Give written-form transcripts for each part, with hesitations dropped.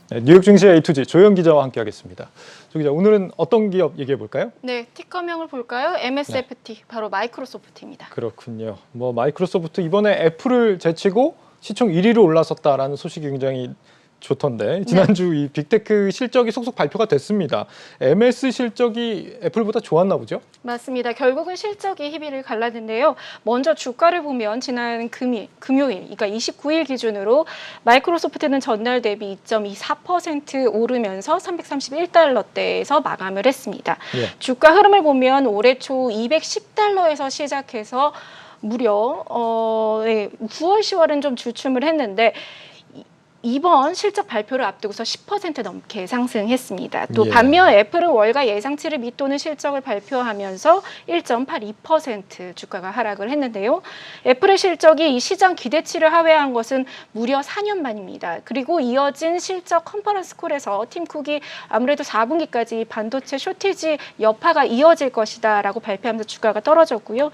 네, 뉴욕 증시 A2G 조영 기자와 함께하겠습니다. 조 기자, 오늘은 어떤 기업 얘기해 볼까요? 네, 티커명을 볼까요? MSFT, 네. 바로 마이크로소프트입니다. 그렇군요. 마이크로소프트 이번에 애플을 제치고 시총 1위로 올라섰다라는 소식이 굉장히 좋던데 지난주 이 빅테크 실적이 속속 발표가 됐습니다. MS 실적이 애플보다 좋았나 보죠? 맞습니다. 결국은 실적이 희비를 갈랐는데요. 먼저 주가를 보면 지난 금요일, 그러니까 29일 기준으로 마이크로소프트는 전날 대비 2.24% 오르면서 331달러대에서 마감을 했습니다. 예. 주가 흐름을 보면 올해 초 210달러에서 시작해서 무려 9월, 10월은 좀 주춤을 했는데 이번 실적 발표를 앞두고서 10% 넘게 상승했습니다. 또 예. 반면 애플은 월가 예상치를 밑도는 실적을 발표하면서 1.82% 주가가 하락을 했는데요. 애플의 실적이 이 시장 기대치를 하회한 것은 무려 4년 만입니다. 그리고 이어진 실적 컨퍼런스 콜에서 팀 쿡이 아무래도 4분기까지 반도체 쇼티지 여파가 이어질 것이다라고 발표하면서 주가가 떨어졌고요.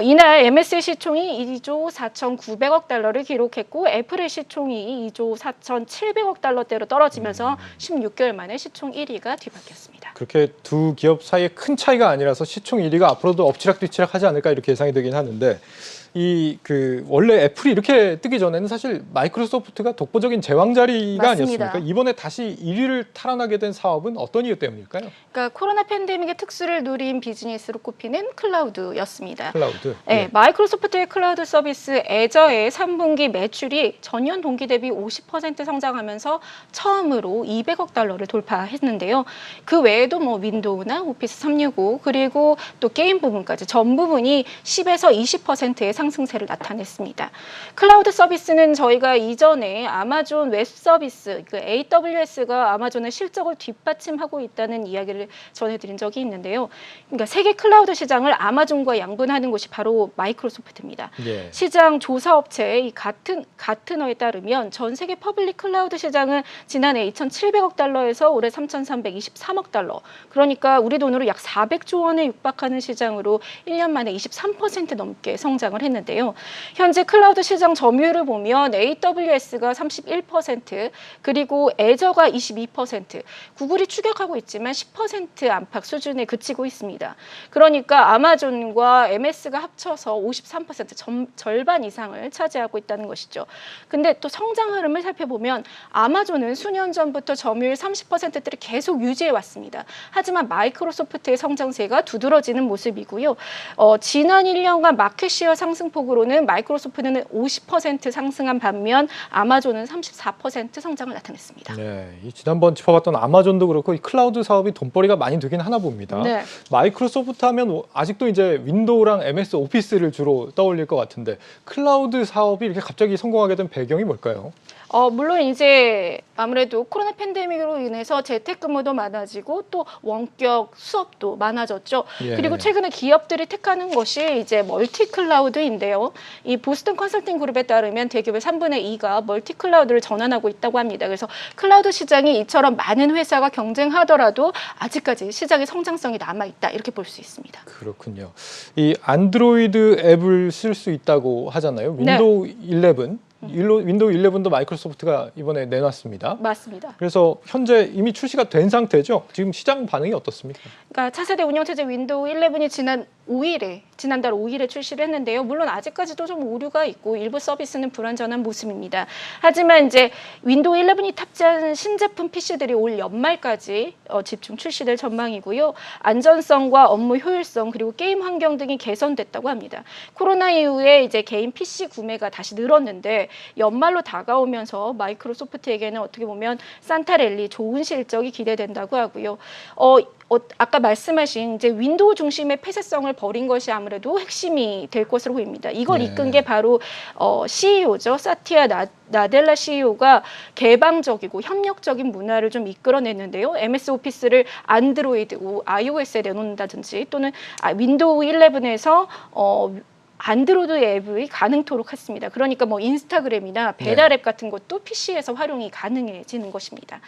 이날 MS의 시총이 2조 4,900억 달러를 기록했고 애플의 시총이 2조 4,700억 달러대로 떨어지면서 16개월 만에 시총 1위가 뒤바뀌었습니다. 그렇게 두 기업 사이에 큰 차이가 아니라서 시총 1위가 앞으로도 엎치락뒤치락 하지 않을까 이렇게 예상이 되긴 하는데 원래 애플이 이렇게 뜨기 전에는 사실 마이크로소프트가 독보적인 제왕자리가 맞습니다. 아니었습니까? 이번에 다시 1위를 탈환하게 된 사업은 어떤 이유 때문일까요? 그러니까 코로나 팬데믹의 특수를 누린 비즈니스로 꼽히는 클라우드였습니다. 클라우드. 네, 마이크로소프트의 클라우드 서비스 애저의 3분기 매출이 전년 동기 대비 50% 성장하면서 처음으로 200억 달러를 돌파했는데요. 그 외에도 윈도우나 오피스 365 그리고 또 게임 부분까지 전 부분이 10에서 20%의 상승세를 나타냈습니다. 클라우드 서비스는 저희가 이전에 아마존 웹 서비스, AWS가 아마존의 실적을 뒷받침하고 있다는 이야기를 전해드린 적이 있는데요. 그러니까 세계 클라우드 시장을 아마존과 양분하는 곳이 바로 마이크로소프트입니다. 예. 시장 조사업체 가트너에 따르면 전 세계 퍼블릭 클라우드 시장은 지난해 2,700억 달러에서 올해 3,323억 달러. 그러니까 우리 돈으로 약 400조 원에 육박하는 시장으로 1년 만에 23% 넘게 성장을 했는데요. 현재 클라우드 시장 점유율을 보면 AWS가 31%, 그리고 애저가 22%, 구글이 추격하고 있지만 10% 안팎 수준에 그치고 있습니다. 그러니까 아마존과 MS가 합쳐서 53% 절반 이상을 차지하고 있다는 것이죠. 근데 또 성장 흐름을 살펴보면 아마존은 수년 전부터 점유율 30%대를 계속 유지해 왔습니다. 하지만 마이크로소프트의 성장세가 두드러지는 모습이고요. 지난 1년간 마켓시어 상승폭으로는 마이크로소프트는 50% 상승한 반면 아마존은 34% 성장을 나타냈습니다. 네, 지난번 짚어봤던 아마존도 그렇고 이 클라우드 사업이 돈벌이가 많이 되긴 하나 봅니다. 네. 마이크로소프트 하면 아직도 이제 윈도우랑 MS 오피스를 주로 떠올릴 것 같은데 클라우드 사업이 이렇게 갑자기 성공하게 된 배경이 뭘까요? 물론 이제 아무래도 코로나 팬데믹으로 인해서 재택근무도 많아지고 또 원격 수업도 많아졌죠. 예. 그리고 최근에 기업들이 택하는 것이 이제 멀티 클라우드인데요. 이 보스턴 컨설팅 그룹에 따르면 대기업의 3분의 2가 멀티 클라우드를 전환하고 있다고 합니다. 그래서 클라우드 시장이 이처럼 많은 회사가 경쟁하더라도 아직까지 시장의 성장성이 남아있다 이렇게 볼 수 있습니다. 그렇군요. 이 안드로이드 앱을 쓸 수 있다고 하잖아요. 윈도우 11. 윈도우 11도 마이크로소프트가 이번에 내놨습니다. 맞습니다. 그래서 현재 이미 출시가 된 상태죠. 지금 시장 반응이 어떻습니까? 그러니까 차세대 운영체제 윈도우 11이 지난달 5일에 출시를 했는데요. 물론 아직까지도 좀 오류가 있고 일부 서비스는 불완전한 모습입니다. 하지만 이제 윈도우 11이 탑재한 신제품 PC들이 올 연말까지 집중 출시될 전망이고요. 안전성과 업무 효율성 그리고 게임 환경 등이 개선됐다고 합니다. 코로나 이후에 이제 개인 PC 구매가 다시 늘었는데 연말로 다가오면서 마이크로소프트에게는 어떻게 보면 산타랠리 좋은 실적이 기대된다고 하고요. 아까 말씀하신 이제 윈도우 중심의 폐쇄성을 버린 것이 아무래도 핵심이 될 것으로 보입니다. 이걸 이끈 게 바로 CEO죠. 사티아 나델라 CEO가 개방적이고 협력적인 문화를 좀 이끌어냈는데요. MS 오피스를 안드로이드, iOS에 내놓는다든지 또는 윈도우 11에서 안드로이드 앱이 가능토록 했습니다. 그러니까 뭐 인스타그램이나 배달 앱 같은 것도 PC에서 활용이 가능해지는 것입니다.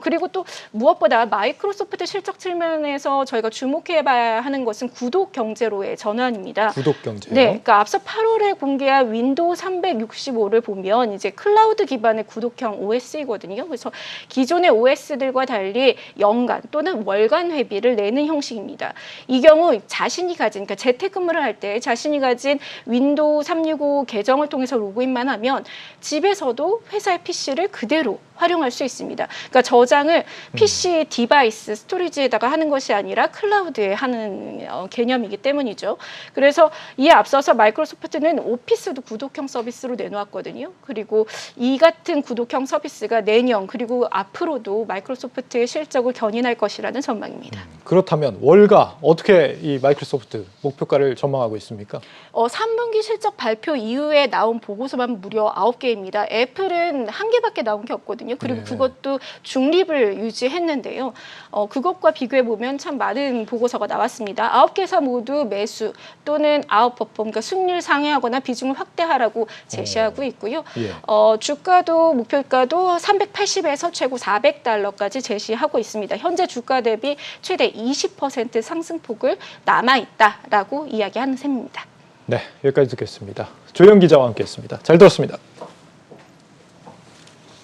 그리고 또 무엇보다 마이크로소프트 실적 측면에서 저희가 주목해봐야 하는 것은 구독 경제로의 전환입니다. 구독 경제요? 네, 그러니까 앞서 8월에 공개한 윈도우 365를 보면 이제 클라우드 기반의 구독형 OS이거든요. 그래서 기존의 OS들과 달리 연간 또는 월간 회비를 내는 형식입니다. 이 경우 자신이 가진, 그러니까 재택근무를 할 때 자신이 가진 윈도우 365 계정을 통해서 로그인만 하면 집에서도 회사의 PC를 그대로 활용할 수 있습니다. 그러니까 저장을 PC 디바이스 스토리지에다가 하는 것이 아니라 클라우드에 하는 개념이기 때문이죠. 그래서 이에 앞서서 마이크로소프트는 오피스도 구독형 서비스로 내놓았거든요. 그리고 이 같은 구독형 서비스가 내년 그리고 앞으로도 마이크로소프트의 실적을 견인할 것이라는 전망입니다. 그렇다면 월가 어떻게 이 마이크로소프트 목표가를 전망하고 있습니까? 3분기 실적 발표 이후에 나온 보고서만 무려 9개입니다. 애플은 1개밖에 나온 게 없거든요. 그리고 네. 그것도 중립을 유지했는데요. 그것과 비교해보면 참 많은 보고서가 나왔습니다. 9개사 모두 매수 또는 아웃퍼폼, 그러니까 승률 상회하거나 비중을 확대하라고 제시하고 있고요. 예. 주가도 목표가도 380에서 최고 $400까지 제시하고 있습니다. 현재 주가 대비 최대 20% 상승폭을 남아있다라고 이야기하는 셈입니다. 네, 여기까지 듣겠습니다. 조영 기자와 함께했습니다. 잘 들었습니다.